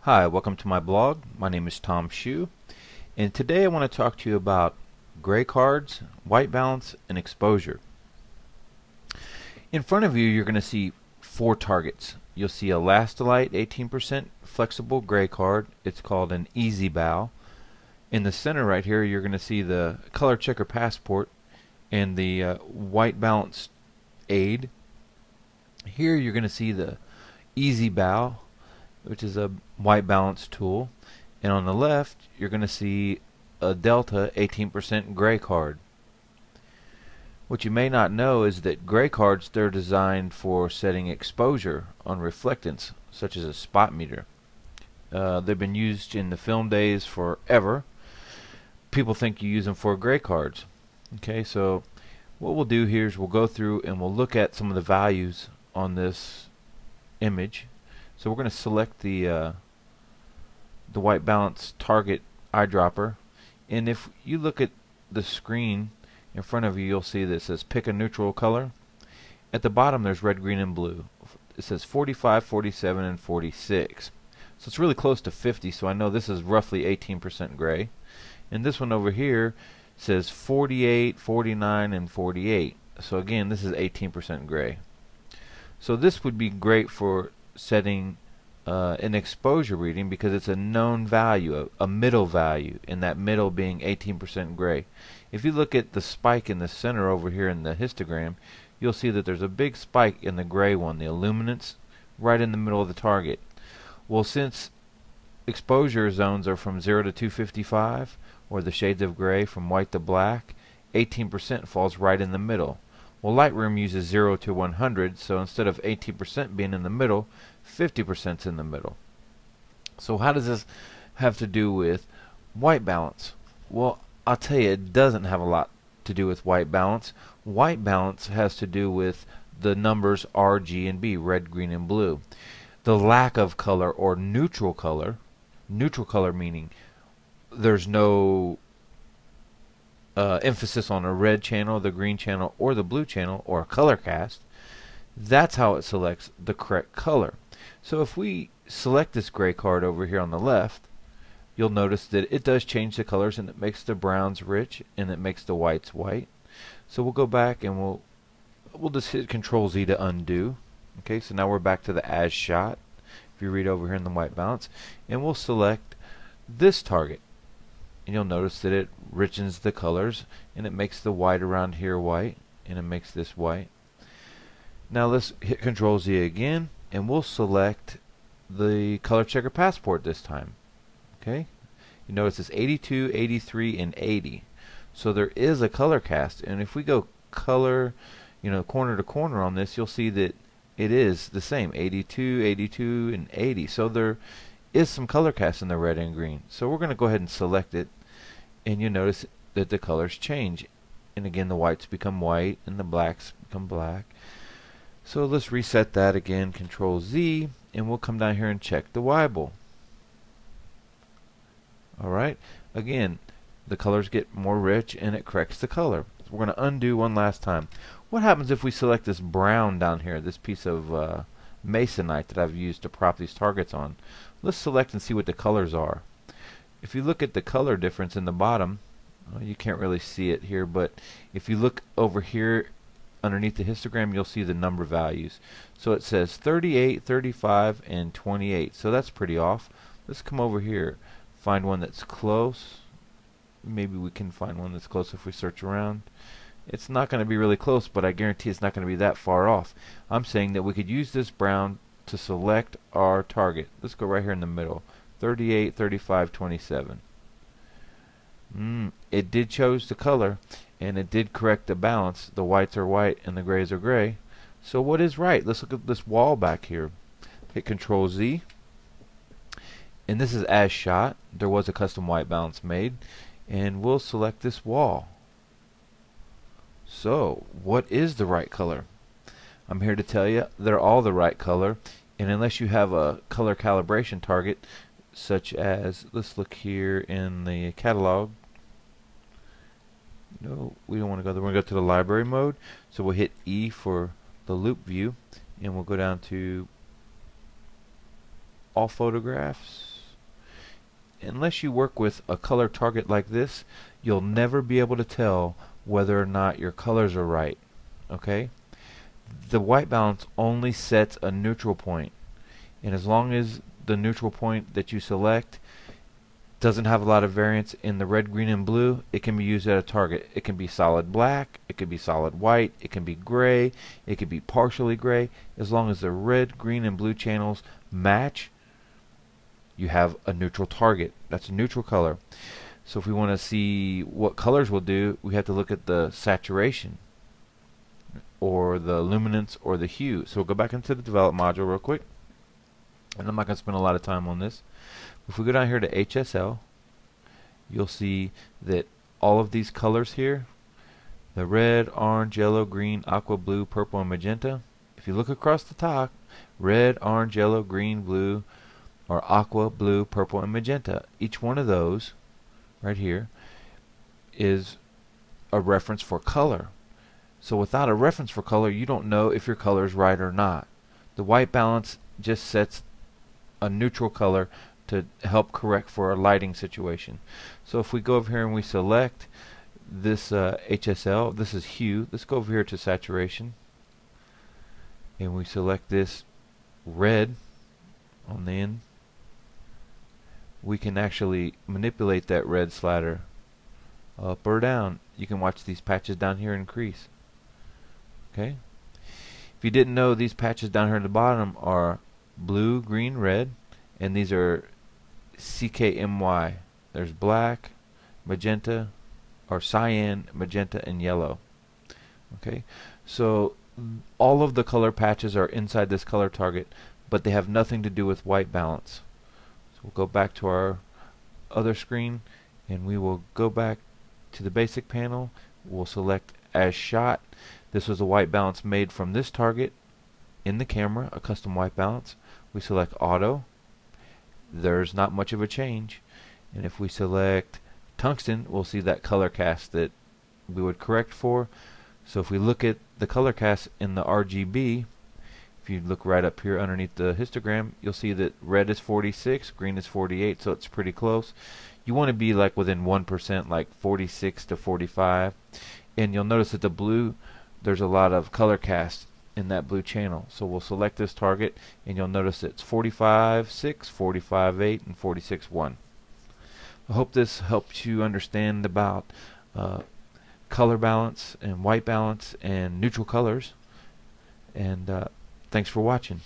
Hi, welcome to my blog. My name is Tom Shue, and today I want to talk to you about gray cards, white balance, and exposure. In front of you, you're going to see four targets. You'll see a Lastalite 18% flexible gray card. It's called an Easy Bow. In the center right here, you're going to see the color checker passport and the white balance aid. Here you're going to see the Easy Bow, which is a white balance tool, and on the left you're going to see a Delta 18% gray card. What you may not know is that gray cards, they're designed for setting exposure on reflectance, such as a spot meter. They've been used in the film days forever. People think you use them for gray cards. Okay, so what we'll do here is we'll go through and we'll look at some of the values on this image. So we're going to select the white balance target eyedropper, and if you look at the screen in front of you, you'll see that it says pick a neutral color. At the bottom there's red, green, and blue. It says 45, 47, and 46. So it's really close to 50, so I know this is roughly 18% gray. And this one over here says 48, 49, and 48. So again, this is 18% gray. So this would be great for setting an exposure reading because it's a known value, a middle value, and that middle being 18% gray. If you look at the spike in the center over here in the histogram, you'll see that there's a big spike in the gray one, the illuminance, right in the middle of the target. Well, since exposure zones are from 0 to 255, or the shades of gray from white to black, 18% falls right in the middle. Well, Lightroom uses 0 to 100, so instead of 18% being in the middle, 50% is in the middle. So how does this have to do with white balance? Well, I'll tell you, it doesn't have a lot to do with white balance. White balance has to do with the numbers R, G, and B, red, green, and blue. The lack of color or neutral color meaning there's no emphasis on a red channel, the green channel, or the blue channel, or a color cast. That's how it selects the correct color. So if we select this gray card over here on the left, you'll notice that it does change the colors, and it makes the browns rich and it makes the whites white. So we'll go back and we'll just hit Control Z to undo. Okay, so now we're back to the as shot, if you read over here in the white balance, and we'll select this target. And you'll notice that it richens the colors, and it makes the white around here white, and it makes this white. Now let's hit Control Z again, and we'll select the color checker passport this time. Okay, you notice it's 82, 83, and 80. So there is a color cast, and if we go color, corner to corner on this, you'll see that it is the same, 82, 82, and 80. So there is some color cast in the red and green. So we're going to go ahead and select it, and you notice that the colors change, and again the whites become white and the blacks become black. So let's reset that again, Control Z, and we'll come down here and check the Weibull. Alright, again the colors get more rich and it corrects the color. So we're going to undo one last time. What happens if we select this brown down here, this piece of masonite that I've used to prop these targets on? Let's select and see what the colors are. If you look at the color difference in the bottom, you can't really see it here, but if you look over here underneath the histogram, you'll see the number values. So it says 38, 35, and 28. So that's pretty off. Let's come over here, find one that's close. Maybe we can find one that's close if we search around. It's not going to be really close, but I guarantee it's not going to be that far off. I'm saying that we could use this brown to select our target. Let's go right here in the middle. 38, 35, 27. It did choose the color, and it did correct the balance. The whites are white and the grays are gray. So what is right? Let's look at this wall back here. Hit Control Z, and this is as shot. There was a custom white balance made, and we'll select this wall. So what is the right color? I'm here to tell you they're all the right color, and unless you have a color calibration target, such as, let's look here in the catalog. No, we don't want to go there. We're going to go to the library mode. So we'll hit E for the loop view, and we'll go down to all photographs. unless you work with a color target like this, you'll never be able to tell whether or not your colors are right. Okay? The white balance only sets a neutral point, and as long as the neutral point that you select doesn't have a lot of variance in the red, green, and blue, it can be used at a target. It can be solid black, it could be solid white, it can be gray, it could be partially gray. As long as the red, green, and blue channels match, you have a neutral target. That's a neutral color. So if we want to see what colors will do, we have to look at the saturation or the luminance or the hue. So we'll go back into the develop module real quick, and I'm not going to spend a lot of time on this. If we go down here to HSL, you'll see that all of these colors here, the red, orange, yellow, green, aqua, blue, purple, and magenta, if you look across the top, red, orange, yellow, green, blue, or aqua, blue, purple, and magenta, each one of those right here is a reference for color. So without a reference for color, you don't know if your color is right or not. The white balance just sets a neutral color to help correct for a lighting situation. So if we go over here and we select this HSL, this is hue. Let's go over here to saturation, and we select this red on the end. We can actually manipulate that red slider up or down. You can watch these patches down here increase. Okay. If you didn't know, these patches down here at the bottom are blue, green, red, and these are CKMY. There's black, magenta, or cyan, magenta, and yellow. Okay, so all of the color patches are inside this color target, but they have nothing to do with white balance. So we'll go back to our other screen, and we will go back to the basic panel. We'll select as shot. This was a white balance made from this target in the camera, a custom white balance. We select auto. There's not much of a change, and if we select tungsten, we'll see that color cast that we would correct for. So if we look at the color cast in the RGB, if you look right up here underneath the histogram, you'll see that red is 46, green is 48, so it's pretty close. You want to be like within 1%, like 46 to 45, and you'll notice that the blue, there's a lot of color cast in that blue channel. So we'll select this target, and you'll notice it's 45.6, 45.8, and 46.1. I hope this helps you understand about color balance and white balance and neutral colors, and thanks for watching.